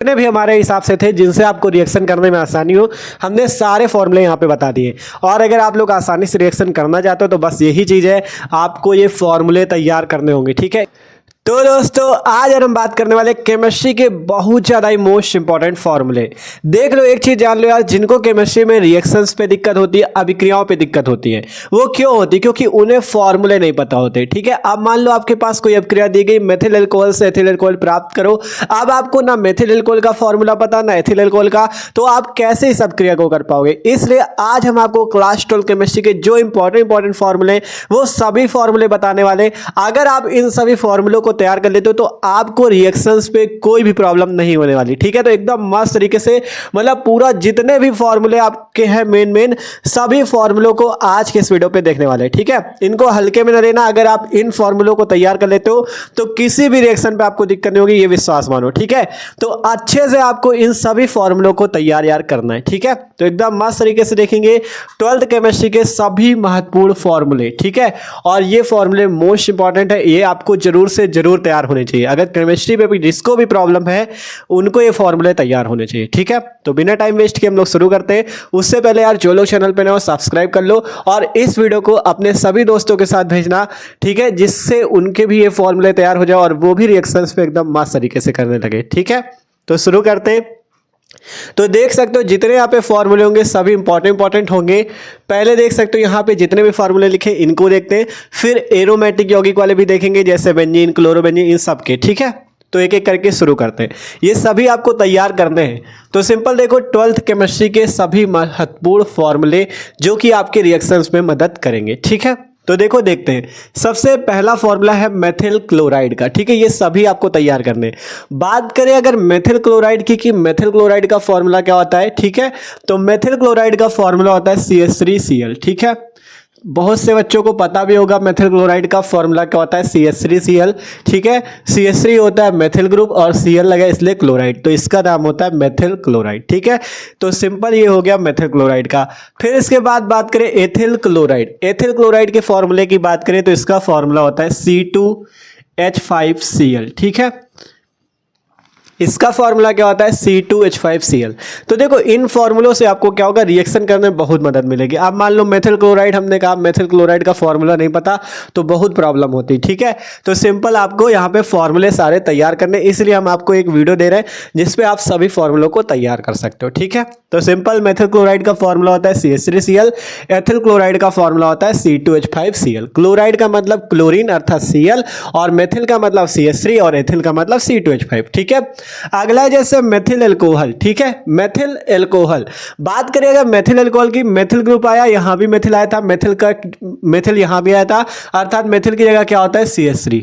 जितने भी हमारे हिसाब से थे जिनसे आपको रिएक्शन करने में आसानी हो, हमने सारे फॉर्मूले यहाँ पे बता दिए। और अगर आप लोग आसानी से रिएक्शन करना चाहते हो तो बस यही चीज़ है, आपको ये फॉर्मूले तैयार करने होंगे। ठीक है, तो दोस्तों आज हम बात करने वाले केमिस्ट्री के बहुत ज़्यादा ही मोस्ट इंपॉर्टेंट फॉर्मूले। देख लो, एक चीज़ जान लो यार, जिनको केमिस्ट्री में रिएक्शंस पे दिक्कत होती है, अभिक्रियाओं पे दिक्कत होती है, वो क्यों होती है? क्योंकि उन्हें फॉर्मूले नहीं पता होते। ठीक है, अब मान लो आपके पास कोई अभिक्रिया दी गई, मेथिल अल्कोहल से एथिल अल्कोहल प्राप्त करो। अब आपको ना मेथिल अल्कोहल का फॉर्मूला पता, ना एथिल अल्कोहल का, तो आप कैसे इस अभिक्रिया को कर पाओगे? इसलिए आज हम आपको क्लास 12 केमिस्ट्री के जो इंपॉर्टेंट फॉर्मूले, वो सभी फॉर्मूले बताने वाले। अगर आप इन सभी फॉर्मूलों को तैयार कर लेते हो तो आपको रिएक्शंस पे कोई भी प्रॉब्लम नहीं होने वाली। ठीक है, तो एकदम मस्त तरीके से, मतलब पूरा जितने भी फॉर्मूले आपके हैं मेन सभी फॉर्मूलों को आज के इस वीडियो पे देखने वाले हैं। ठीक है, इनको हल्के में न लेना। अगर आप इन फॉर्मूलों को तैयार कर लेते हो तो किसी भी रिएक्शन पे आपको दिक्कत नहीं होगी, ये विश्वास मानो। ठीक है, तो अच्छे से आपको इन सभी फॉर्मूलों को तैयार यार करना है। ठीक है, तो एकदम मस्त तरीके से देखेंगे 12th केमिस्ट्री के सभी महत्वपूर्ण फॉर्मूले। ठीक है, और ये फॉर्मूले मोस्ट इंपॉर्टेंट है, ये आपको जरूर से जरूर तैयार होने चाहिए। अगर केमिस्ट्री पे भी जिसको भी प्रॉब्लम है उनको ये फॉर्मूले तैयार होने चाहिए। ठीक है, तो बिना टाइम वेस्ट किए हम लोग शुरू करते हैं। उससे पहले यार जो लोग चैनल पे नए हो सब्सक्राइब कर लो और इस वीडियो को अपने सभी दोस्तों के साथ भेजना। ठीक है, जिससे उनके भी ये फॉर्मूले तैयार हो जाए और वो भी रिएक्शंस पे एकदम मस्त तरीके से करने लगे। ठीक है, तो शुरू करते हैं। तो देख सकते हो जितने यहाँ पे फॉर्मूले होंगे सभी इंपॉर्टेंट होंगे। पहले देख सकते हो यहाँ पे जितने भी फॉर्मूले लिखे इनको देखते हैं, फिर एरोमेटिक यौगिक वाले भी देखेंगे, जैसे बेंजीन, क्लोरोबेंजीन, इन सब के। ठीक है, तो एक एक करके शुरू करते हैं। ये सभी आपको तैयार करने हैं। तो सिंपल देखो, 12th केमिस्ट्री के सभी महत्वपूर्ण फॉर्मूले जो कि आपके रिएक्शंस में मदद करेंगे। ठीक है, तो देखो देखते हैं। सबसे पहला फॉर्मूला है मेथिल क्लोराइड का। ठीक है, ये सभी आपको तैयार करने हैं। बात करें अगर मेथिल क्लोराइड की, कि मेथिल क्लोराइड का फॉर्मूला क्या होता है? ठीक है, तो मेथिल क्लोराइड का फॉर्मूला होता है CH3Cl। ठीक है, बहुत से बच्चों को पता भी होगा मेथिल क्लोराइड का फॉर्मूला क्या होता है, CH3Cl। ठीक है, CH3 होता है मेथिल ग्रुप और Cl लगा इसलिए क्लोराइड, तो इसका नाम होता है मेथिल क्लोराइड। ठीक है, तो सिंपल ये हो गया मेथिल क्लोराइड का। फिर इसके बाद बात करें एथिल क्लोराइड। एथिल क्लोराइड के फॉर्मूले की बात करें तो इसका फॉर्मूला होता है C2H5Cl। ठीक है, इसका फॉर्मूला क्या होता है? C2H5Cl। तो देखो इन फॉर्मूलों से आपको क्या होगा, रिएक्शन करने में बहुत मदद मिलेगी। अब मान लो मेथिल क्लोराइड, हमने कहा मेथिल क्लोराइड का फॉर्मूला नहीं पता तो बहुत प्रॉब्लम होती है। ठीक है, तो सिंपल आपको यहाँ पे फॉर्मूले सारे तैयार करने, इसलिए हम आपको एक वीडियो दे रहे हैं जिसपे आप सभी फॉर्मूलों को तैयार कर सकते हो। ठीक है, तो सिंपल मेथिल क्लोराइड का फॉर्मूला होता है CH3Cl, एथिल क्लोराइड का फॉर्मूला होता है C2H5Cl। क्लोराइड का मतलब क्लोरीन अर्थात Cl, और मेथिल का मतलब CH3 और एथिल का मतलब C2H5। ठीक है, अगला है जैसे मेथिल अल्कोहल। ठीक है, मेथिल अल्कोहल बात करिएगा, मेथिल अल्कोहल की मेथिल ग्रुप आया, यहां भी मेथिल आया था, मेथिल यहां भी आया था, अर्थात मेथिल की जगह क्या होता है? CH3।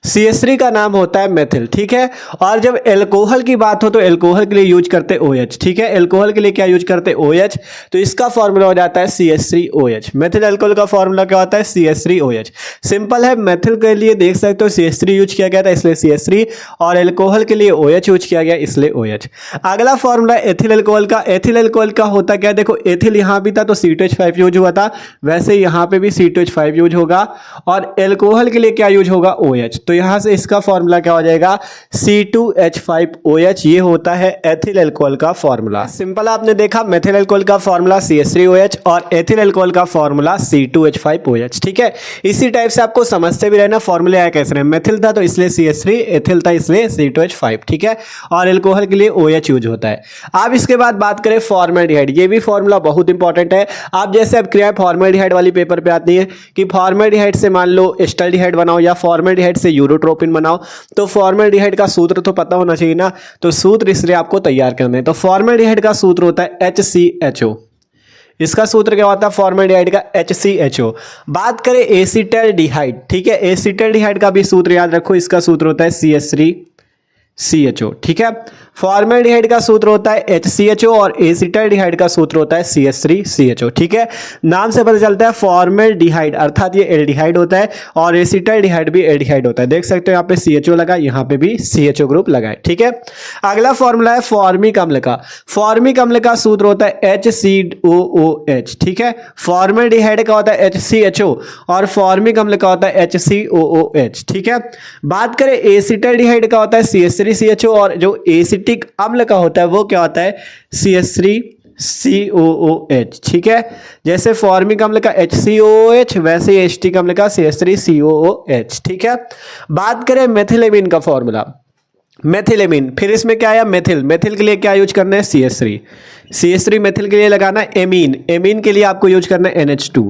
CH3 का नाम होता है मेथिल। ठीक है, और जब एल्कोहल की बात हो तो एल्कोहल के लिए यूज करते OH। ठीक है, एल्कोहल के लिए क्या यूज करते OH, तो इसका फॉर्मूला हो जाता है CH3OH। मेथिल अल्कोहल का फॉर्मूला क्या होता है? CH3OH। सिंपल है, मेथिल के लिए देख सकते हो CH3 यूज किया गया था इसलिए CH3, और एल्कोहल के लिए OH यूज किया गया इसलिए OH। अगला फॉर्मूला एथिल अल्कोहल का। एथिल अल्कोहल का होता क्या? देखो एथिल यहां भी था तो C2H5 यूज हुआ था, वैसे यहां पे भी C2H5 यूज होगा, और एल्कोहल के लिए क्या यूज होगा? OH। तो यहां से इसका फॉर्मूला क्या हो जाएगा? C2H5OH। ये होता है एथिल अल्कोहल का फॉर्मूला। सिंपल आपने देखा, मेथिल अल्कोहल का फॉर्मूला CH3OH और एथिल अल्कोहल का फॉर्मूला C2H5OH। ठीक है, इसी टाइप से आपको समझते भी रहना फॉर्मूले आया कैसे रहे। मेथिल था तो इसलिए CH3, एथिल था इसलिए C2H5। ठीक है, और एल्कोहल के लिए OH यूज होता है। अब इसके बाद बात करें फॉर्मेल्डिहाइड, ये भी फॉर्मूला बहुत इंपॉर्टेंट है। आप जैसे अब क्रिया फॉर्मेल्डिहाइड वाली पेपर पे आती है कि फॉर्मेल्डिहाइड से मान लो एस्टल्डिहाइड बनाओ या फॉर्मेल्डिहाइड से यूरोट्रोपिन बनाओ, तो फॉर्मेल्डिहाइड का सूत्र तो पता होना चाहिए ना, तो सूत्र इसलिए आपको तैयार करना है। तो फॉर्मेल्डिहाइड का सूत्र होता है HCHO। इसका सूत्र क्या होता है फॉर्मेल्डिहाइड का? HCHO। बात करें एसिटल्डिहाइड, ठीक है, एसिटल्डिहाइड का भी सूत्र याद रखो, इसका सूत्र होता है CH3CHO। ठीक है, फॉर्मेल्डिहाइड का सूत्र होता है HCHO और एसिटल्डिहाइड का सूत्र होता है CH3CHO। ठीक है, नाम से पता चलता है फॉर्मेल्डिहाइड अर्थात ये एल्डिहाइड होता है और एसिटल्डिहाइड भी एल्डिहाइड होता है। देख सकते हो यहाँ पे CHO लगा, यहाँ पे भी CHO ग्रुप लगा है। ठीक है, अगला फॉर्मूला है फॉर्मिक अम्ल का। फॉर्मिक अम्ल का सूत्र होता है HCOOH। ठीक है, फॉर्मेल्डिहाइड का होता है HCHO और फॉर्मिक अम्ल का होता है HCOOH। ठीक है, बात करें एसिटल्डिहाइड का होता है CH3CHO और जो एसिटल एसिटिक अम्ल का होता है वो क्या होता है, CH3COOH। ठीक है, जैसे फॉर्मिक अम्ल का HCOOH, वैसे एसिटिक अम्ल का CH3COOH। ठीक है, बात करें मेथिलेमिन का फॉर्मूला, मेथिलेमिन, फिर इसमें क्या आया मेथिल, मेथिल के लिए क्या यूज करना है CH3, CH3 मेथिल के लिए लगाना है एमीन, एमीन के लिए आपको यूज करना है NH2,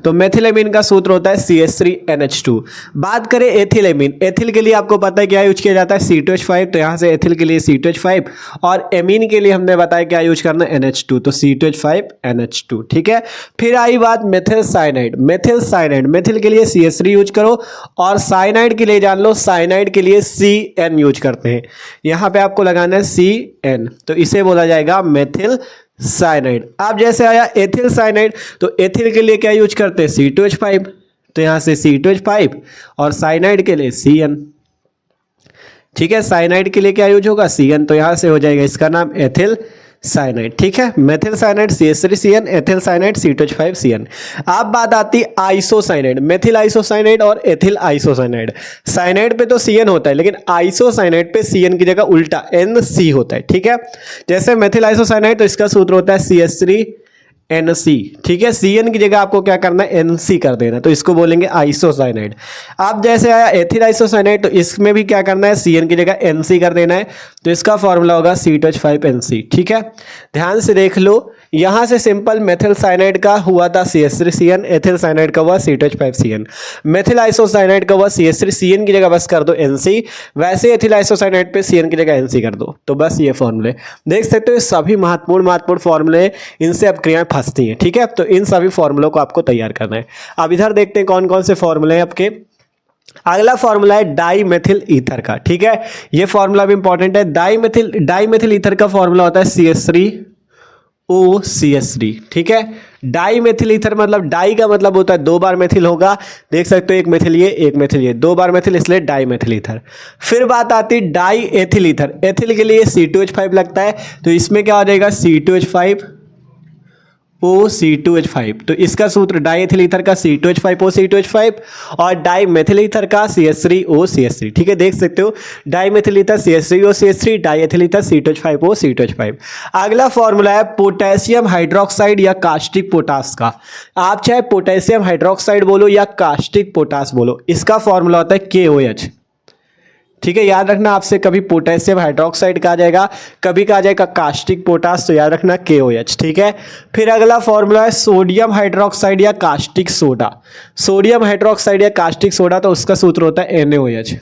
तो मेथिलेमिन का सूत्र होता है CH3NH2। बात करें एथिलेमिन, एथिल के लिए आपको पता है क्या यूज किया जाता है C2H5, तो यहाँ से एथिल के लिए C2H5, और एमीन के लिए हमने बताया क्या यूज करना है NH2, तो C2H5NH2। ठीक है, फिर आई बात methyl cyanide, methyl cyanide, methyl के लिए CH3 यूज करो, और साइनाइड के लिए जान लो, साइनाइड के लिए CN यूज करते हैं, यहाँ पे आपको लगाना है CN, तो इसे बोला जाएगा मेथिल साइनाइड। अब जैसे आया एथिल साइनाइड, तो एथिल के लिए क्या यूज करते हैं C2H5, तो यहां से C2H5, और साइनाइड के लिए CN। ठीक है, साइनाइड के लिए क्या यूज होगा CN, तो यहां से हो जाएगा इसका नाम एथिल साइनाइड। ठीक है, methyl cyanide CH3CN, ethyl cyanide C2H5CN। अब बात आती है आइसोसाइनाइड, मेथिल आइसोसाइनाइड और एथिल आइसोसाइनाइड। साइनाइड पे तो CN होता है, लेकिन आइसोसाइनाइड पे CN की जगह उल्टा NC होता है। ठीक है, जैसे मेथिल आइसोसाइनाइड, तो इसका सूत्र होता है CH3NC। ठीक है, CN की जगह आपको क्या करना है NC कर देना, तो इसको बोलेंगे आइसोसाइनाइड। अब जैसे आया एथिल आइसोसाइनाइड, तो इसमें भी क्या करना है CN की जगह NC कर देना है, तो इसका फॉर्मूला होगा C2H5NC। ठीक है, ध्यान से देख लो, यहां से सिंपल मेथिल साइनाइड का हुआ था CH3CN, एथिल साइनाइड का हुआ C2H5CN, मेथिल आइसोसाइनाइड का हुआ CH3CN की जगह बस कर दो NC, वैसे एथिल आइसोसाइनाइड पे CN की जगह NC कर दो, तो बस ये फॉर्मूले देख सकते हो, सभी महत्वपूर्ण फॉर्मूले, इनसे अब क्रियाएं फंसती हैं। ठीक है, तो इन सभी फॉर्मूलों को आपको तैयार करना है। अब इधर देखते हैं कौन कौन से फॉर्मूले हैं आपके। अगला फॉर्मूला है डाई मेथिल ईथर का। ठीक है, ये फॉर्मूला भी इंपॉर्टेंट है। डाई मेथिल ईथर का फॉर्मूला होता है CH3OCH3। ठीक है, डाई मेथिल ईथर मतलब डाई का मतलब होता है दो बार मेथिल होगा, देख सकते हो, एक मेथिल ये, एक मेथिल ये, दो बार मेथिल, इसलिए डाई मेथिल ईथर। फिर बात आती है डाई एथिल ईथर, एथिल के लिए C2H5 लगता है, तो इसमें क्या हो जाएगा C2H5OC2H5, तो इसका सूत्र डाई एथिल ईथर का C2H5OC2H5 और डाई मेथिल ईथर का CH3OCH3। ठीक है, देख सकते हो, dimethyl ether CH3OCH3, diethyl ether C2H5OC2H5। अगला फॉर्मूला है पोटेशियम हाइड्रोक्साइड या कास्टिक पोटास का। आप चाहे पोटेशियम हाइड्रोक्साइड बोलो या कास्टिक पोटास बोलो, इसका फॉर्मूला होता है KOH। ठीक है, याद रखना, आपसे कभी पोटेशियम हाइड्रोक्साइड कहा जाएगा, कभी कहा जाएगा कास्टिक पोटास, तो याद रखना KOH। ठीक है, फिर अगला फॉर्मूला है सोडियम हाइड्रोक्साइड या कास्टिक सोडा, सोडियम हाइड्रोक्साइड या कास्टिक सोडा, तो उसका सूत्र होता है NaOH।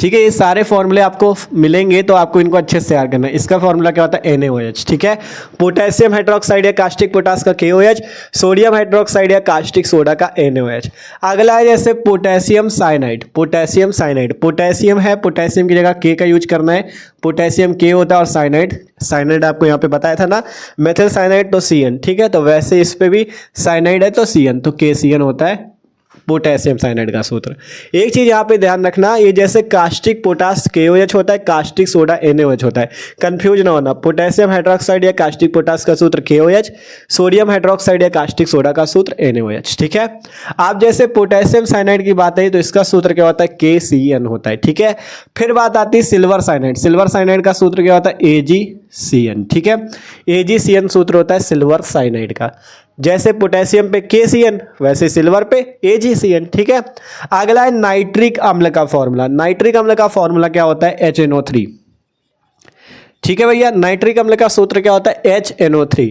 ठीक है, ये सारे फॉर्मूले आपको मिलेंगे, तो आपको इनको अच्छे से याद करना है। इसका फॉर्मूला क्या होता है NaOH। ठीक है, पोटेशियम हाइड्रोक्साइड या कास्टिक पोटास का KOH, सोडियम हाइड्रोक्साइड या कास्टिक सोडा का NaOH। अगला है जैसे potassium cyanide, potassium cyanide, potassium है, पोटेशियम की जगह K का यूज करना है, पोटेशियम K होता है, और साइनाइड आपको यहाँ पे बताया था ना, मेथिल साइनाइड तो CN। ठीक है, तो वैसे इस पे भी साइनाइड है तो CN, तो KCN होता है पोटेशियम साइनाइड का सूत्र। एक चीज यहाँ पे ध्यान रखना, ये जैसे कास्टिक पोटास KOH होता है, कास्टिक सोडा NaOH होता है, कंफ्यूज ना होना। पोटेशियम हाइड्रोक्साइड या कास्टिक पोटास का सूत्र KOH, सोडियम हाइड्रोक्साइड या कास्टिक सोडा का सूत्र NaOH। ठीक है, आप जैसे पोटेशियम साइनाइड की बात है, तो इसका सूत्र क्या होता है KCN होता है। ठीक है, फिर बात आती है सिल्वर साइनाइड, सिल्वर साइनाइड का सूत्र क्या होता है AgCN। ठीक है, AgCN सूत्र होता है सिल्वर साइनाइड का। जैसे पोटेशियम पे KCN, वैसे सिल्वर पे AgCN। ठीक है, अगला है नाइट्रिक अम्ल का फॉर्मूला, नाइट्रिक अम्ल का फॉर्मूला क्या होता है HNO3। ठीक है भैया, नाइट्रिक अम्ल का सूत्र क्या होता है HNO3।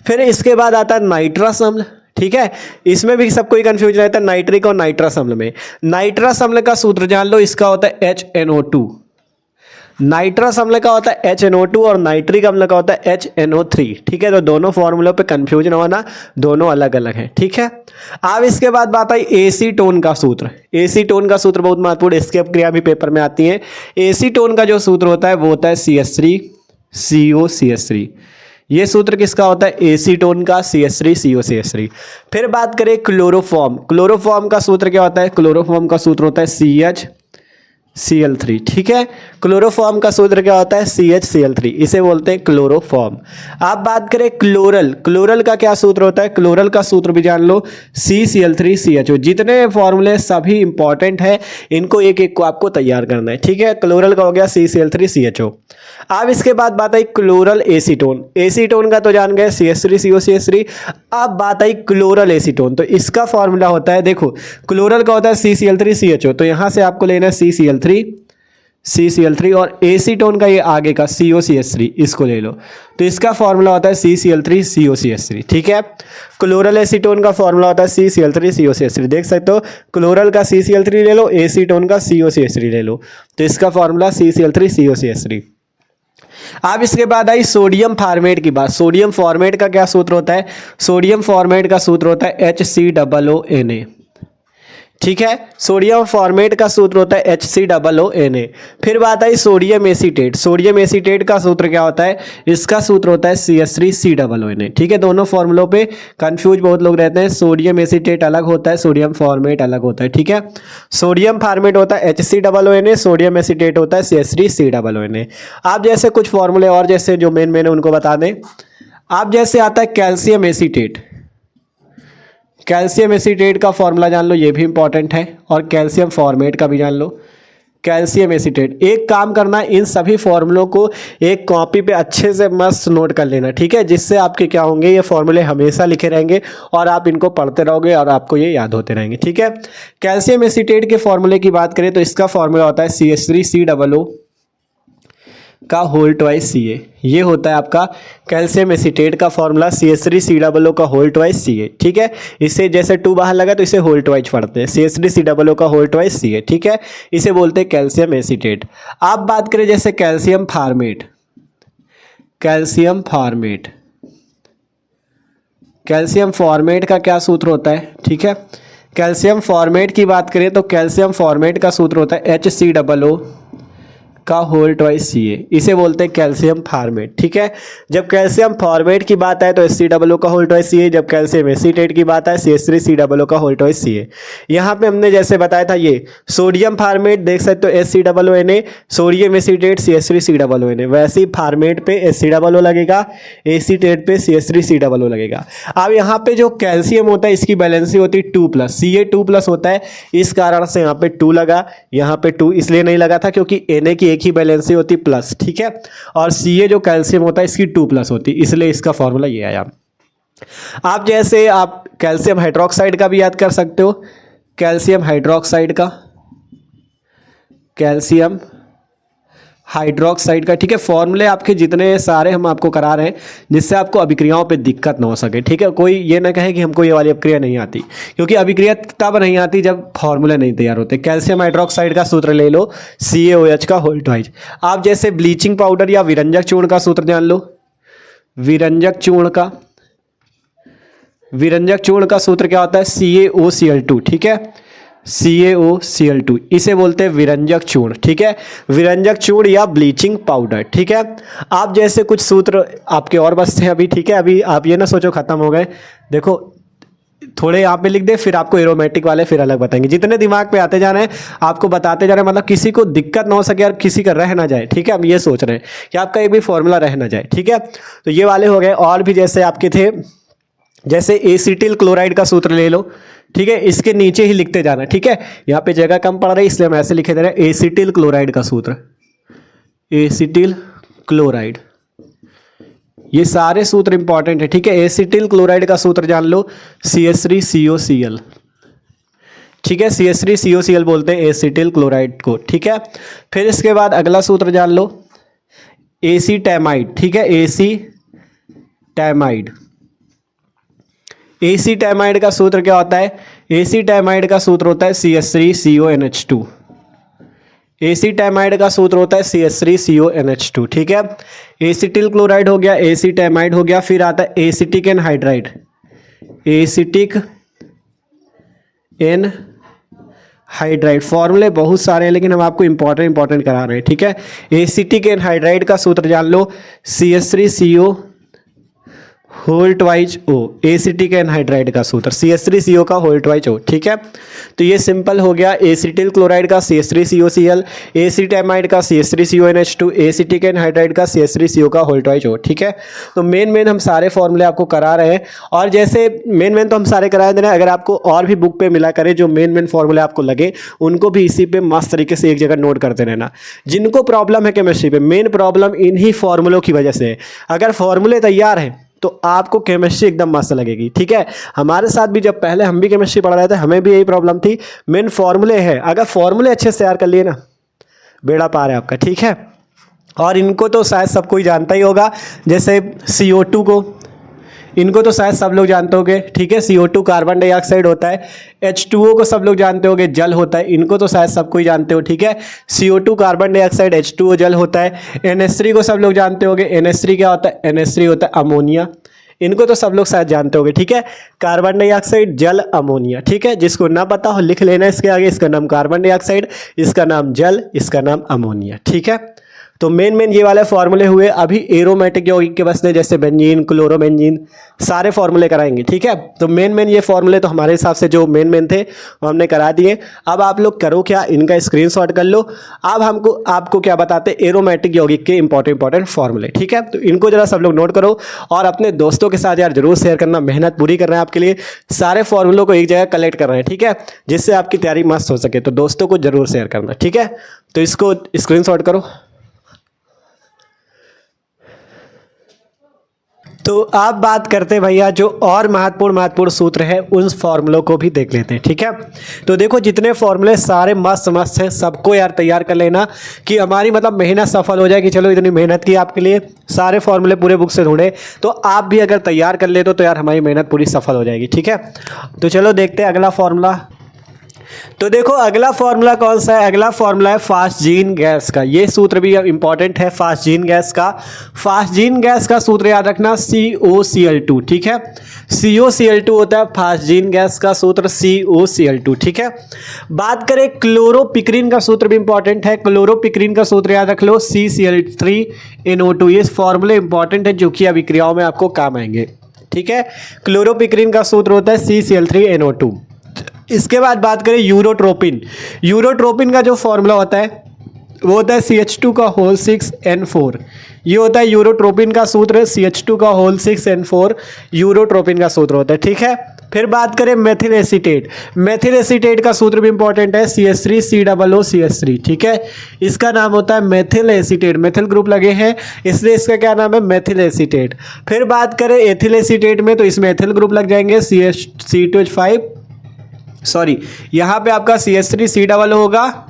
फिर इसके बाद आता है नाइट्रस अम्ल। ठीक है, इसमें भी सबको ही कंफ्यूज रहता है नाइट्रिक और नाइट्रस अम्ल में। नाइट्रस अम्ल का सूत्र जान लो, इसका होता है HNO2। नाइट्रस अम्ल का होता है HNO2 और नाइट्रिक अम्ल का होता है HNO3। ठीक है, तो दोनों फॉर्मूलों पे कंफ्यूज ना होना, दोनों अलग अलग हैं। ठीक है, अब इसके बाद बात आई एसीटोन का सूत्र। एसीटोन का सूत्र बहुत महत्वपूर्ण, इसके क्रिया भी पेपर में आती है। एसीटोन का जो सूत्र होता है वो होता है CH3COCH3। ये सूत्र किसका होता है एसीटोन का CH3COCH3। फिर बात करें क्लोरोफॉर्म, क्लोरोफॉर्म का सूत्र क्या होता है, क्लोरोफॉर्म का सूत्र होता है Cl3, ठीक है। क्लोरोफॉर्म का सूत्र क्या होता है? CHCl3, इसे बोलते हैं क्लोरोफॉर्म। आप बात करें क्लोरल, क्लोरल का क्या सूत्र होता है? क्लोरल का सूत्र भी जान लो, CCl3CHO। जितने फॉर्मूले सभी इंपॉर्टेंट है, इनको एक एक को आपको तैयार करना है, ठीक है। क्लोरल का हो गया CCl3CHO। अब इसके बाद बात आई क्लोरल एसीटोन, एसीटोन का तो जान गए CH3COCH3। अब बात आई क्लोरल एसीटोन, तो इसका फॉर्मूला होता है, देखो क्लोरल का होता है CCl3CHO, तो यहां से आपको लेना है CCl3 और एसीटोन का ये आगे का COCH3, इसको ले लो, तो इसका फॉर्मूला होता है CCl3COCH3, ठीक है। क्लोरल एसीटोन का फॉर्मूला होता है CCl3COCH3, देख सकते हो, क्लोरल का CCl3 ले लो, एसीटोन का COCH3 ले लो, तो इसका फॉर्मूला CCl3COCH3। अब इसके बाद आई सोडियम फॉर्मेट की बात। सोडियम फॉर्मेट का क्या सूत्र होता है? सोडियम फॉर्मेट का सूत्र होता है HCOONA, ठीक है। सोडियम फॉर्मेट का सूत्र होता है HCOONA। फिर बात आई सोडियम एसीटेट, सोडियम एसीटेट का सूत्र क्या होता है? इसका सूत्र होता है CH3COONA, ठीक है। दोनों फॉर्मूलों पे कंफ्यूज बहुत लोग रहते हैं, सोडियम एसीटेट अलग होता है, सोडियम फॉर्मेट अलग होता है, ठीक है। सोडियम फॉर्मेट होता है HCOONA, सोडियम एसीटेट होता है CH3COONA। आप जैसे कुछ फॉर्मूले और जैसे जो मेन है उनको बता दें। आप जैसे आता है कैल्शियम एसीटेट, कैल्शियम एसीटेट का फॉर्मूला जान लो, ये भी इंपॉर्टेंट है, और कैल्शियम फॉर्मेट का भी जान लो। कैल्शियम एसीटेट, एक काम करना, इन सभी फॉर्मूलों को एक कॉपी पे अच्छे से मस्त नोट कर लेना, ठीक है, जिससे आपके क्या होंगे, ये फॉर्मूले हमेशा लिखे रहेंगे और आप इनको पढ़ते रहोगे और आपको ये याद होते रहेंगे, ठीक है। कैल्शियम एसीटेट के फॉर्मूले की बात करें तो इसका फॉर्मूला होता है CH3COO का होल ट्वाइस Ca, ये होता है आपका कैल्शियम एसीटेट का फॉर्मूला, CH3COO का होल ट्वाइस Ca, ठीक है। इससे जैसे 2 बाहर लगा तो इसे होल ट्वाइस पढ़ते हैं, CH3COO का होल ट्वाइस Ca, ठीक है। इसे बोलते हैं कैल्शियम एसीटेट। आप बात करें जैसे calcium formate, calcium formate, calcium formate का क्या सूत्र होता है, ठीक है। कैल्शियम फॉर्मेट की बात करें तो कैल्शियम फॉर्मेट का सूत्र होता है HCOO का होल ट्वाइस Ca, इसे बोलते हैं कैल्शियम फॉर्मेट, ठीक है। जब कैल्शियम फॉर्मेट की बात आए तो HCOO का होल ट्वाइस Ca, जब कैल्शियम एसीटेट की बात आए CH3COO का होल ट्वाइस Ca। यहाँ पे हमने जैसे बताया था, ये सोडियम फॉर्मेट देख सकते हो HCOONA, सोडियम एसीटेट CH3COONA, वैसे ही फॉर्मेट पे HCOO लगेगा, एसीटेट पे CH3COO लगेगा। अब यहाँ पे जो कैल्शियम होता है इसकी बैलेंसी होती है 2+, Ca2+ होता है, इस कारण से यहाँ पे 2 लगा, यहाँ पे 2 इसलिए नहीं लगा था क्योंकि Na की एक ही बैलेंसी होती प्लस, ठीक है, और Ca जो कैल्शियम होता है इसकी 2+ होती, इसलिए इसका फॉर्मूला ये आया। आप जैसे आप कैल्शियम हाइड्रोक्साइड का भी याद कर सकते हो, कैल्शियम हाइड्रोक्साइड का, कैल्शियम हाइड्रोक्साइड का, ठीक है। फॉर्मूले आपके जितने सारे हम आपको करा रहे हैं जिससे आपको अभिक्रियाओं पे दिक्कत ना हो सके, ठीक है। कोई ये ना कहे कि हमको ये वाली अभिक्रिया नहीं आती, क्योंकि अभिक्रिया तब नहीं आती जब फॉर्मूले नहीं तैयार होते। कैल्शियम हाइड्रोक्साइड का सूत्र ले लो, CaOH का होल ट्वाइस। आप जैसे ब्लीचिंग पाउडर या विरंजक चूर्ण का सूत्र जान लो, विरंजक चूर्ण का, विरंजक चूर्ण का सूत्र क्या होता है? CaOCl2, ठीक है, CaOCl2, इसे बोलते हैं विरंजक चूर्ण, ठीक है, विरंजक चूर्ण या ब्लीचिंग पाउडर, ठीक है। आप जैसे कुछ सूत्र आपके और बचते हैं अभी, ठीक है, अभी आप ये ना सोचो खत्म हो गए, देखो थोड़े यहाँ पे लिख दे, फिर आपको एरोमेटिक वाले फिर अलग बताएंगे, जितने दिमाग पे आते जा रहे हैं आपको बताते जा रहे हैं, मतलब किसी को दिक्कत ना हो सके और किसी का रह ना जाए, ठीक है। हम ये सोच रहे हैं कि आपका एक भी फॉर्मूला रह ना जाए, ठीक है। तो ये वाले हो गए, और भी जैसे आपके थे, जैसे एसिटिल क्लोराइड का सूत्र ले लो, ठीक है, इसके नीचे ही लिखते जाना, ठीक है। यहाँ पे जगह कम पड़ रही है इसलिए हम ऐसे लिखे दे रहे हैं, एसिटिल क्लोराइड का सूत्र, एसिटिल क्लोराइड, ये सारे सूत्र इंपॉर्टेंट है, ठीक है। एसिटिल क्लोराइड का सूत्र जान लो, CH3COCl, ठीक है, CH3COCl बोलते हैं एसिटिल क्लोराइड को, ठीक है। फिर इसके बाद अगला सूत्र जान लो, एसीटैमाइड, ठीक है, एसीटैमाइड, एसीटैमाइड का सूत्र क्या होता है? एसीटैमाइड का सूत्र होता है CH3CONH2, एसीटैमाइड का सूत्र होता है CH3CONH2, ठीक है। एसिटिल क्लोराइड हो गया, एसीटैमाइड हो गया, फिर आता है एसिटिक एनहाइड्राइड, एसिटिक एनहाइड्राइड। फॉर्मूले बहुत सारे हैं लेकिन हम आपको इंपॉर्टेंट करा रहे हैं, ठीक है। एसिटिक एनहाइड्राइड का सूत्र जान लो, CH3CO होल ट्वाइज ओ, एसिटिक एनहाइड्राइड का सूत्र CH3CO का होल ट्वाइज ओ, ठीक है। तो ये सिंपल हो गया, एसिटिल क्लोराइड का CH3COCl, एसिटामाइड का CH3CONH2, एसिटिक एनहाइड्राइड का CH3CO का होल ट्वाइज ओ, ठीक है। तो मेन हम सारे फॉर्मूले आपको करा रहे हैं, और जैसे मेन तो हम सारे करा दे रहे हैं। अगर आपको और भी बुक पे मिला करे जो मेन फॉर्मूले आपको लगे, उनको भी इसी पे मस्त तरीके से एक जगह नोट करते रहना। जिनको प्रॉब्लम है केमिस्ट्री पे, मेन प्रॉब्लम इन्हीं फॉर्मूलों की वजह से है। अगर फॉर्मूले तैयार हैं तो आपको केमिस्ट्री एकदम मस्त लगेगी, ठीक है। हमारे साथ भी जब पहले हम भी केमिस्ट्री पढ़ रहे थे, हमें भी यही प्रॉब्लम थी। मेन फॉर्मूले हैं, अगर फॉर्मूले अच्छे से तैयार कर लिए ना, बेड़ा पार है आपका, ठीक है। और इनको तो शायद सब कोई जानता ही होगा, जैसे CO2 को, इनको तो शायद सब लोग जानते होंगे, ठीक है। CO2 कार्बन डाइऑक्साइड होता है। H2O को सब लोग जानते होंगे, जल होता है, इनको तो शायद सब कोई जानते हो, ठीक है। CO2 कार्बन डाइऑक्साइड, H2O जल होता है। NH3 को सब लोग जानते होंगे, NH3 क्या होता है, NH3 होता है अमोनिया, इनको तो सब लोग शायद जानते होंगे, ठीक है। कार्बन डाइऑक्साइड, जल, अमोनिया, ठीक है। जिसको ना पता हो लिख लेना इसके आगे, इसका नाम कार्बन डाइऑक्साइड, इसका नाम जल, इसका नाम अमोनिया, ठीक है। तो मेन ये वाले फॉर्मूले हुए। अभी एरोमेटिक यौगिक के बसते जैसे बेंजीन, क्लोरोबेंजीन, सारे फॉर्मूले कराएंगे, ठीक है। तो मेन ये फॉर्मूले तो हमारे हिसाब से जो मेन थे वो हमने करा दिए। अब आप लोग करो क्या, इनका स्क्रीनशॉट कर लो। अब आपको क्या बताते, एरोमेटिक यौगिक के इंपॉर्टेंट फॉर्मूले, ठीक है। तो इनको जरा सब लोग नोट करो और अपने दोस्तों के साथ यार जरूर शेयर करना। मेहनत पूरी कर रहे हैं आपके लिए, सारे फॉर्मूलों को एक जगह कलेक्ट कर रहे हैं, ठीक है, जिससे आपकी तैयारी मस्त हो सके। तो दोस्तों को जरूर शेयर करना, ठीक है। तो इसको स्क्रीनशॉट करो। तो आप बात करते हैं भैया जो और महत्वपूर्ण सूत्र है, उन फॉर्मूलों को भी देख लेते हैं, ठीक है। तो देखो जितने फॉर्मूले सारे मस्त हैं, सबको यार तैयार कर लेना कि हमारी मतलब मेहनत सफल हो जाए कि चलो इतनी मेहनत की आपके लिए, सारे फॉर्मूले पूरे बुक से ढूंढे। तो आप भी अगर तैयार कर ले तो यार हमारी मेहनत पूरी सफल हो जाएगी, ठीक है। तो चलो देखते हैं अगला फॉर्मूला। तो देखो अगला फॉर्मूला कौन सा है, अगला फॉर्मूला है फास्टजीन गैस का। ये सूत्र भी इंपॉर्टेंट है फास्टजीन गैस का। फास्टजीन गैस का सूत्र याद रखना COCl2, ठीक है। COCl2 होता है फास्टजीन गैस का सूत्र, COCl2, ठीक है। बात करें क्लोरोपिक्रीन का सूत्र भी इंपॉर्टेंट है। क्लोरोपिक्रीन का सूत्र याद रख लो CCl3NO2। ये फॉर्मूले इंपॉर्टेंट है जो कि अभिक्रियाओं में आपको काम आएंगे, ठीक है। क्लोरोपिक्रीन का सूत्र होता है CCl3NO2। इसके बाद बात करें यूरोट्रोपिन। यूरोट्रोपिन का जो फॉर्मूला होता है वो होता है CH2 का होल 6N4। ये होता है यूरोट्रोपिन का सूत्र, CH2 का होल 6N4 यूरोट्रोपिन का सूत्र होता है, ठीक है। फिर बात करें मेथिल एसीटेट। मेथिल एसीटेट का सूत्र भी इंपॉर्टेंट है CH3COOCH3, ठीक है। इसका नाम होता है मेथिल एसीटेट, मेथिल ग्रुप लगे हैं इसलिए इसका क्या नाम है, मेथिल एसीटेट। फिर बात करें एथिल एसीटेट में, तो इसमें एथिल ग्रुप लग जाएंगे C2H5, सॉरी यहाँ पे आपका CH3C होगा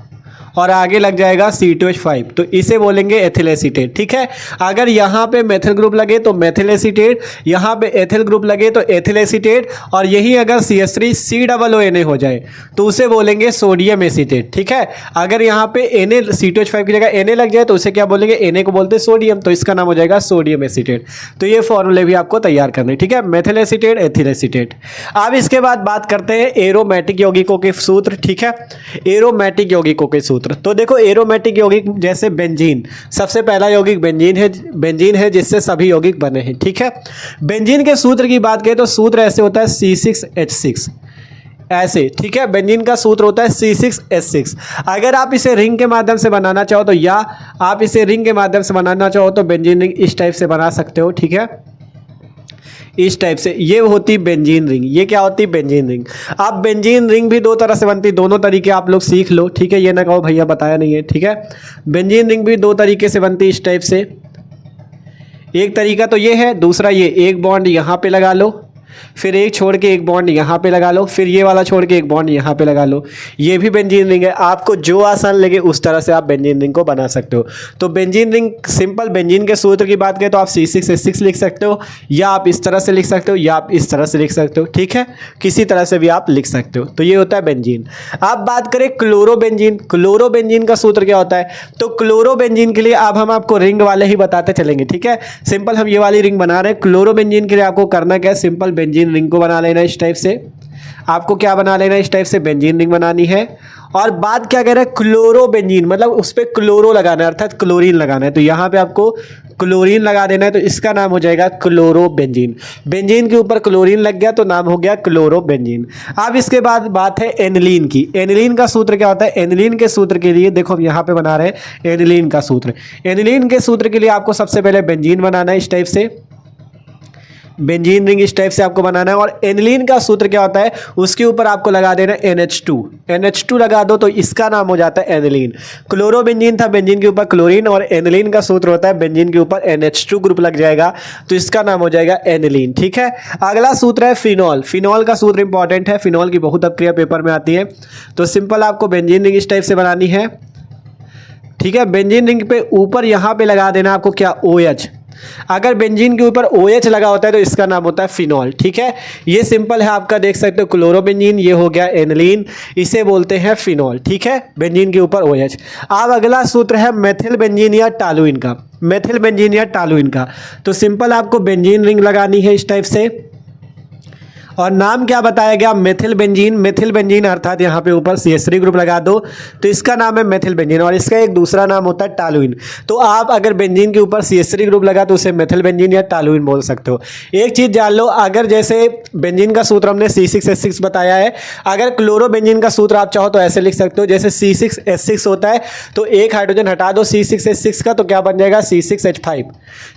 और आगे लग जाएगा C2H5, तो इसे बोलेंगे एथिल एसीटेट, ठीक है। अगर यहाँ पे मेथिल ग्रुप लगे तो मेथिल एसीटेट, यहाँ पे एथिल ग्रुप लगे तो एथिल एसीटेट, और यही अगर CH3COONA हो जाए तो उसे बोलेंगे सोडियम एसीटेट, ठीक है। अगर यहाँ पे Na C2H5 की जगह Na लग जाए तो उसे क्या बोलेंगे, Na को बोलते हैं सोडियम, तो इसका नाम हो जाएगा सोडियम एसीटेट। तो ये फॉर्मूले भी आपको तैयार करने, ठीक है, मेथिल एसीटेट, एथिल एसीटेट। अब इसके बाद बात करते हैं एरोमेटिक यौगिकों के सूत्र, ठीक है। एरोमेटिक यौगिकों के सूत्र, तो देखो एरोमेटिक यौगिक जैसे बेंजीन, सबसे पहला यौगिक बेंजीन है जिससे सभी यौगिक बने हैं, ठीक है। बेंजीन के सूत्र की बात करें तो सूत्र ऐसे होता है C6H6 ऐसे, ठीक है। बेंजीन का सूत्र होता है C6H6। अगर आप इसे रिंग के माध्यम से बनाना चाहो तो, या आप इसे रिंग के माध्यम से बनाना चाहो तो बेंजीन रिंग इस टाइप से बना सकते हो, ठीक है, इस टाइप से। ये होती बेंजीन रिंग, ये क्या होती बेंजीन रिंग। अब बेंजीन रिंग भी दो तरह से बनती, दोनों तरीके आप लोग सीख लो, ठीक है। ये ना कहो भैया बताया नहीं है, ठीक है। बेंजीन रिंग भी दो तरीके से बनती इस टाइप से। एक तरीका तो ये है, दूसरा ये, एक बॉन्ड यहाँ पे लगा लो, फिर एक छोड़ के एक बॉन्ड यहाँ पे लगा लो, फिर ये वाला छोड़ के एक बॉन्ड यहाँ पे लगा लो। ये भी बेंजीन रिंग है। आपको जो आसान लगे उस तरह से आप बेंजीन रिंग को बना सकते हो। तो बेंजीन रिंग, सिंपल बेंजीन के सूत्र की बात करें तो आप C6H6 लिख सकते हो, या आप इस तरह से लिख सकते हो, या आप इस तरह से लिख सकते हो, ठीक है। किसी तरह से भी आप लिख सकते हो। तो ये होता है बेंजीन। अब बात करें क्लोरोबेंजीन। क्लोरोबेंजीन का सूत्र क्या होता है, तो क्लोरोबेंजीन के लिए अब हम आपको रिंग वाले ही बताते चलेंगे, ठीक है। सिंपल हम ये वाली रिंग बना रहे हैं। क्लोरोबेंजीन के लिए आपको करना क्या है, सिंपल बेंजीन रिंग को बना लेना इस टाइप से। आपको क्या बना लेना इस टाइप से, बेंजीन रिंग बनानी है। और बात क्या कह रहे हैं, क्लोरोबेंजीन मतलब उस पे क्लोरो लगाना है, अर्थात क्लोरीन लगाना है। तो यहाँ पे आपको क्लोरीन लगा देना है तो इसका नाम हो जाएगा क्लोरोबेंजीन। बेंजीन के ऊपर क्लोरीन लग गया तो नाम हो गया क्लोरोबेंजीन। अब इसके बाद बात है एनिलीन की। एनिलीन का सूत्र क्या होता है? एनिलीन के सूत्र के लिए देखो हम यहाँ पे बना रहे हैं एनिलीन का सूत्र। एनिलीन के सूत्र के लिए आपको सबसे पहले बेंजीन बनाना है, इस टाइप से बेंजीन रिंग इस टाइप से आपको बनाना है। और एनिलीन का सूत्र क्या होता है? उसके ऊपर आपको लगा देना NH2। NH2 लगा दो तो इसका नाम हो जाता है एनिलीन। क्लोरोबेंजीन था, बेंजीन के ऊपर क्लोरीन, और एनिलीन का सूत्र होता है बेंजीन के ऊपर NH2 ग्रुप लग जाएगा तो इसका नाम हो जाएगा एनिलीन। ठीक है, अगला सूत्र है फिनॉल। फिनॉल का सूत्र इंपॉर्टेंट है, फिनॉल की बहुत अपक्रिया पेपर में आती है। तो सिंपल आपको बेंजीन रिंग इस टाइप से बनानी है। ठीक है, बेंजीन रिंग पे ऊपर यहाँ पे लगा देना आपको क्या? OH। अगर बेंजीन के ऊपर OH लगा होता है तो इसका नाम होता है फिनॉल। ठीक है, ये सिंपल है आपका, देख सकते हो क्लोरोबेंजीन, ये हो गया एनिलीन, इसे बोलते हैं फिनॉल। ठीक है, बेंजीन के ऊपर OH। अब अगला सूत्र है मेथिल बेंजीन या टॉलुइन का। मेथिल बेंजीन या टॉलुइन का तो सिंपल आपको बेंजीन रिंग लगानी है इस टाइप से, और नाम क्या बताया गया? Methyl benzene. मेथिल बेंजीन अर्थात यहाँ पे ऊपर CH3 ग्रुप लगा दो तो इसका नाम है मेथिल बेंजीन, और इसका एक दूसरा नाम होता है टॉलुइन। तो आप अगर बेंजीन के ऊपर CH3 ग्रुप लगा तो उसे मेथिल बेंजीन या टॉलुइन बोल सकते हो। एक चीज़ जान लो, अगर जैसे बेंजीन का सूत्र हमने C6H6 बताया है, अगर क्लोरोबेंजीन का सूत्र आप चाहो तो ऐसे लिख सकते हो, जैसे C6H6 होता है तो एक हाइड्रोजन हटा दो C6H6 का तो क्या बन जाएगा? C6H5।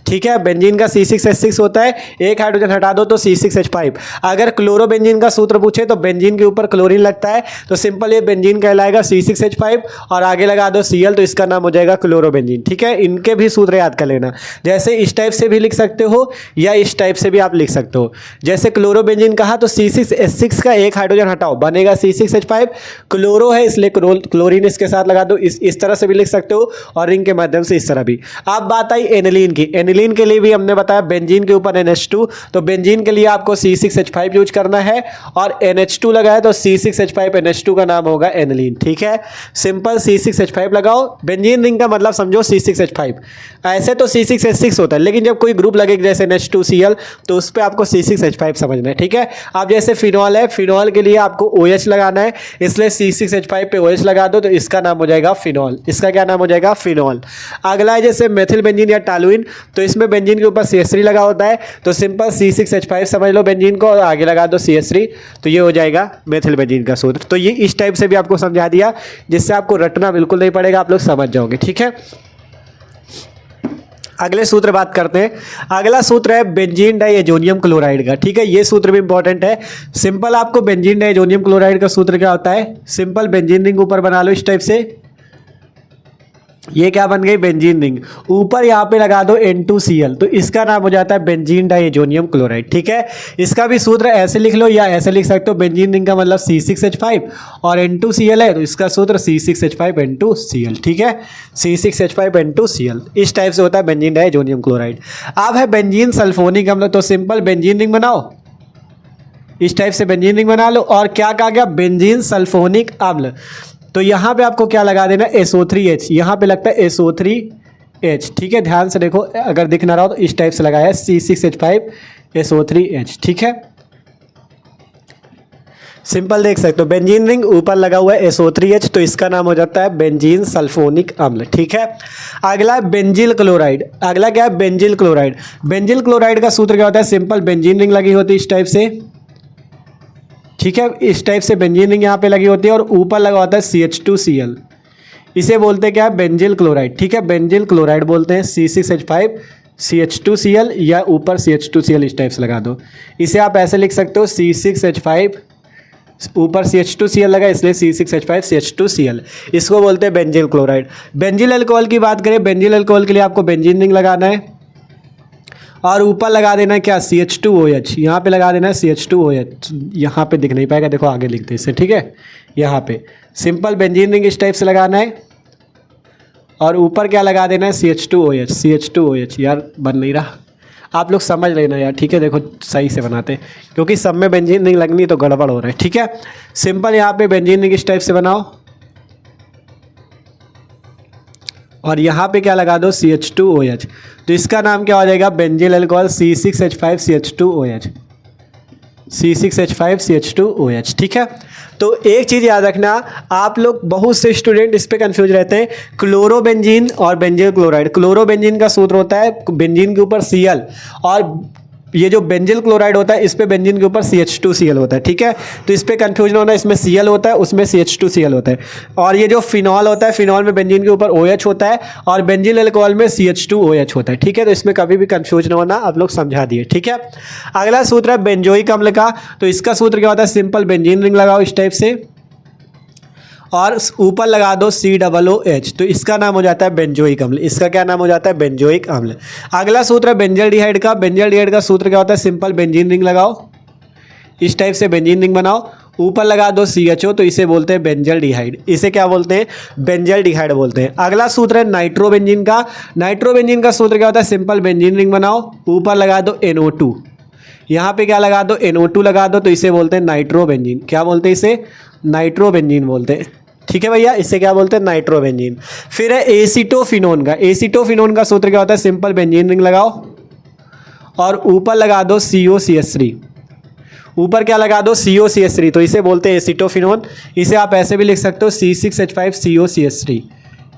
ठीक है, बेंजीन का C6H6 होता है, एक हाइड्रोजन हटा दो तो C6H5। अगर क्लोरोबेंजीन का सूत्र पूछे तो बेंजीन के ऊपर क्लोरीन लगता है तो सिंपल ये बेंजीन कहलाएगा C6H5, और आगे लगा दो Cl तो इसका नाम हो जाएगा क्लोरोबेंजीन। ठीक है, इनके भी सूत्र याद कर लेना, जैसे इस टाइप से भी लिख सकते हो या इस टाइप से भी आप लिख सकते हो। जैसे क्लोरोबेंजीन कहा तो C6H6 का एक हाइड्रोजन हटाओ, बनेगा C6H5। क्लोरो है इसलिए क्लोरीन इसके साथ लगा दो, इस तरह से भी लिख सकते हो, और रिंग के माध्यम से इस तरह भी। अब बात आई एनिलीन की। एनिलीन के लिए भी हमने बताया बेंजीन के ऊपर NH2, तो बेंजीन के लिए आपको C6H5 यूज करना है, और NH2 लगाए तो C6H5 NH2 का नाम होगा एनिलीन। ठीक है, सिंपल C6H5 लगाओ, बेंजीन रिंग का मतलब समझो C6H5। ऐसे तो C6H6 होता है, लेकिन जब कोई ग्रुप लगेगा जैसे NH2Cl तो उस पर आपको C6H5 समझना है। ठीक है, अब जैसे फिनॉल है, फिनॉल के लिए आपको OH लगाना है, इसलिए C6H5 पे OH लगा दो तो इसका नाम हो जाएगा फिनॉल। इसका क्या नाम हो जाएगा? फिनॉल। अगला है जैसे मेथिल बेंजीन या टॉलुइन, तो इसमें बेंजीन के ऊपर CH3 लगा होता है तो सिंपल C6H5 समझ लो बेंजीन को, और आगे लगा दो CH3 तो ये हो जाएगा मेथिल बेंजीन का सूत्र। तो ये इस टाइप से भी आपको समझा दिया, जिससे आपको रटना बिल्कुल नहीं पड़ेगा, आप लोग समझ जाओगे। ठीक है, अगले सूत्र बात करते हैं। अगला सूत्र है बेंजीन डाइएजोनियम क्लोराइड का। ठीक है, ये सूत्र भी इंपॉर्टेंट है। सिंपल आपको बेंजीन डाइएजोनियम क्लोराइड का सूत्र क्या होता है? सिंपल बेंजीन रिंग ऊपर बना लो इस टाइप से, ये क्या बन गई? Benzene ring. ऊपर यहाँ पे लगा दो N2Cl तो इसका नाम हो जाता है बेंजीन डाइएजोनियम क्लोराइड। ठीक है, इसका भी सूत्र ऐसे लिख लो या ऐसे लिख सकते हो, बेंजीन रिंग का मतलब C6H5 और N2Cl है तो इसका सूत्र C6H5N2Cl। ठीक है, C6H5N2Cl इस टाइप से होता है बेंजीन डाइएजोनियम क्लोराइड। अब है बेंजीन सल्फोनिक अम्ल, तो सिंपल बेंजीन रिंग बनाओ, इस टाइप से बेंजीन रिंग बना लो, और क्या कहा गया? बेंजीन सल्फोनिक अम्ल। तो यहाँ पे आपको क्या लगा देना? SO3H, यहाँ पे लगता है SO3H। ठीक है, ध्यान से देखो, अगर दिख ना रहा हो तो इस टाइप से लगाया है C6H5SO3H। ठीक है, सिंपल देख सकते हो, बेंजीन रिंग ऊपर लगा हुआ है SO3H तो इसका नाम हो जाता है बेंजीन सल्फोनिक अम्ल। ठीक है, अगला है बेंजिल क्लोराइड। अगला क्या है? Benzyl chloride. बेंजिल क्लोराइड का सूत्र क्या होता है? सिंपल बेंजीन रिंग लगी होती है इस टाइप से। ठीक है, इस टाइप से बेंजीन रिंग यहाँ पे लगी होती है और ऊपर लगा होता है CH2Cl, इसे बोलते हैं क्या है? Benzyl chloride. ठीक है, बेंजिल क्लोराइड बोलते हैं C6H5CH2Cl, या ऊपर CH2Cl इस टाइप से लगा दो। इसे आप ऐसे लिख सकते हो C6H5, ऊपर CH2Cl लगा इसलिए C6H5CH2Cl, इसको बोलते हैं बेंजिल क्लोराइड। बेंजिल अल्कोहल की बात करें, बेंजिल अल्कोहल के लिए आपको बेंजीन रिंग लगाना है और ऊपर लगा देना है क्या? CH2OH, यहाँ पे लगा देना है CH2OH, यहाँ पे दिख नहीं पाएगा, देखो आगे लिखते हैं इसे। ठीक है, यहाँ पे सिंपल बेंजीन रिंग इस टाइप से लगाना है और ऊपर क्या लगा देना है? CH2OH। यार बन नहीं रहा, आप लोग समझ लेना यार। ठीक है, देखो सही से बनाते, क्योंकि सब में बेंजीन रिंग लगनी तो गड़बड़ हो रहा है। ठीक है, सिंपल यहाँ पे बेंजीन रिंग इस टाइप से बनाओ और यहाँ पे क्या लगा दो? CH2OH, तो इसका नाम क्या हो जाएगा? Benzyl alcohol C6H5CH2OH। C6H5CH2OH। ठीक है, तो एक चीज़ याद रखना, आप लोग बहुत से स्टूडेंट इस पे कंफ्यूज रहते हैं, क्लोरोबेंजीन और बेंजील क्लोराइड। क्लोरोबेंजीन का सूत्र होता है बेंजीन के ऊपर Cl, और ये जो बेंजील क्लोराइड होता है इस पे बेंजीन के ऊपर CH2Cl होता है। ठीक है, तो इस पे कंफ्यूजन होना, इसमें Cl होता है, उसमें CH2Cl होता है। और ये जो फिनॉल होता है, फिनॉल में बेंजीन के ऊपर OH होता है और बेंजील अल्कोहल में CH2OH होता है। ठीक है, तो इसमें कभी भी कंफ्यूज ना होना, आप लोग समझा दिए। ठीक है, अगला सूत्र है बेंजोइक अम्ल का। तो इसका सूत्र क्या होता है, सिंपल बेंजीन रिंग लगाओ इस टाइप से और ऊपर लगा दो COOH, तो इसका नाम हो जाता है बेंजोइक अम्ल। इसका क्या नाम हो जाता है, बेंजोइक अम्ल। अगला सूत्र है बेंजल्डिहाइड का। बेंजल्डिहाइड का सूत्र क्या होता है, सिंपल बेंजीन रिंग लगाओ इस टाइप से, बेंजीन रिंग बनाओ, ऊपर लगा दो CHO, तो इसे बोलते हैं बेंजल्डिहाइड। इसे क्या बोलते हैं, बेंजल्डिहाइड बोलते हैं। अगला सूत्र है नाइट्रोबेंजीन का। नाइट्रोबेंजीन का सूत्र क्या होता है, सिंपल बेंजीन रिंग बनाओ, ऊपर लगा दो NO2, यहाँ पे क्या लगा दो, NO2 लगा दो, तो इसे बोलते हैं नाइट्रोबेंजीन। क्या बोलते हैं इसे, नाइट्रोबेंजीन बोलते हैं। ठीक है भैया, इसे क्या बोलते हैं, नाइट्रोबेंजीन। फिर है एसीटोफिनोन का। एसीटोफिनोन का सूत्र क्या होता है, सिंपल बेंजीन रिंग लगाओ और ऊपर लगा दो COCH3, ऊपर क्या लगा दो, COCH3, तो इसे बोलते हैं एसीटोफिनोन। इसे आप ऐसे भी लिख सकते हो C6H5COCH3,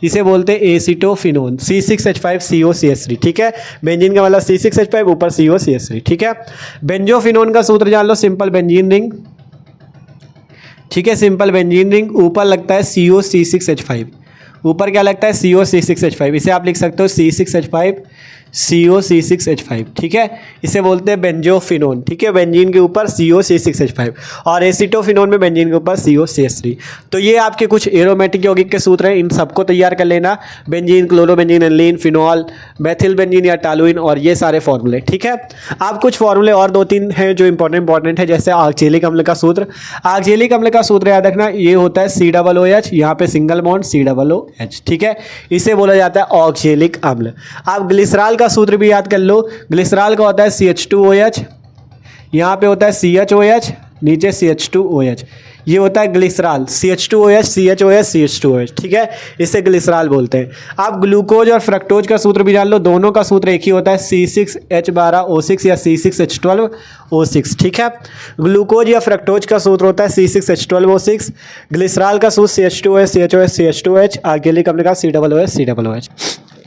इसे बोलते हैं एसीटोफिनोन, C6H5COCH3। ठीक है, बेंजीन का मतलब C6H5, ऊपर COCH3। ठीक है, बेंजोफिनोन का सूत्र जान लो, सिंपल बेंजीन रिंग। ठीक है, सिंपल बेंजीन रिंग, ऊपर लगता है COC6H5, ऊपर क्या लगता है, COC6H5, इसे आप लिख सकते हो C6H5COC6H5। ठीक है, इसे बोलते हैं बेंजोफिनोन। ठीक है, बेंजीन के ऊपर COC6H5 और एसीटोफिनोन में बेंजीन के ऊपर COCH3। तो ये आपके कुछ एरोमेटिक यौगिक के सूत्र हैं, इन सबको तैयार कर लेना, benzene, chlorobenzene, aniline, phenol, methyl benzene या टालुइन, और ये सारे फॉर्मूले। ठीक है, आप कुछ फॉर्मूले और 2-3 हैं जो इंपॉर्टेंट है, जैसे ऑक्जेलिक अम्ल का सूत्र। ऑक्जेलिक अम्ल का सूत्र याद रखना, ये होता है COOH, यहाँ पे सिंगल बॉन्ड COOH। ठीक है, इसे बोला जाता है ऑक्जेलिक अम्ल। आप ग्लिसरॉल का सूत्र भी याद कर लो। ग्लिसरॉल का होता है CH2OH, यहाँ पे होता है CHOH, नीचे CH2OH, ये होता है ग्लिसरॉल, CH2OH CHOH CH2OH। ठीक है, इसे ग्लिसरॉल बोलते हैं। आप ग्लूकोज और फ्रक्टोज का सूत्र भी जान लो, दोनों का सूत्र एक ही होता है, C6H12O6 या C6H12O6। ठीक है, ग्लूकोज या फ्रक्टोज का सूत्र होता है C6H12O6, ग्लिसरॉल का सूत्र CH2OH CHOH CH2OH, ऑक्जेलिक अम्ल का COOH COOH।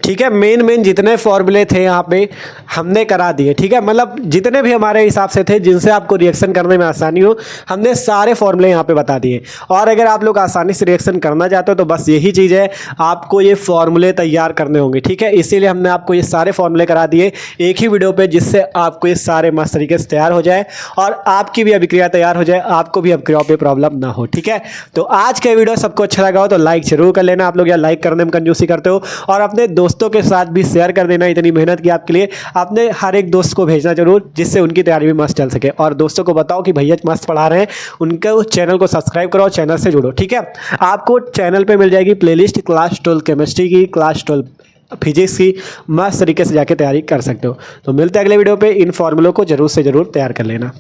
ठीक है, मेन जितने फॉर्मूले थे यहाँ पे हमने करा दिए। ठीक है, मतलब जितने भी हमारे हिसाब से थे जिनसे आपको रिएक्शन करने में आसानी हो, हमने सारे फॉर्मूले यहाँ पे बता दिए। और अगर आप लोग आसानी से रिएक्शन करना चाहते हो तो बस यही चीज़ है, आपको ये फॉर्मूले तैयार करने होंगे। ठीक है, इसीलिए हमने आपको ये सारे फॉर्मूले करा दिए एक ही वीडियो पर, जिससे आपको ये सारे मस्त तरीके से तैयार हो जाए और आपकी भी अभिक्रिया तैयार हो जाए, आपको भी अभिक्रियाओं पर प्रॉब्लम ना हो। ठीक है, तो आज का वीडियो सबको अच्छा लगा हो तो लाइक जरूर कर लेना। आप लोग यार लाइक करने में कंजूसी करते हो, और अपने दोस्तों के साथ भी शेयर कर देना। इतनी मेहनत की आपके लिए, आपने हर एक दोस्त को भेजना जरूर, जिससे उनकी तैयारी भी मस्त चल सके। और दोस्तों को बताओ कि भैया मस्त पढ़ा रहे हैं, उनके चैनल को सब्सक्राइब करो, चैनल से जुड़ो। ठीक है, आपको चैनल पे मिल जाएगी प्लेलिस्ट क्लास 12 केमिस्ट्री की, क्लास 12 फिजिक्स की, मस्त तरीके से जाके तैयारी कर सकते हो। तो मिलते हैं अगले वीडियो पे, इन फॉर्मूलों को जरूर से जरूर तैयार कर लेना।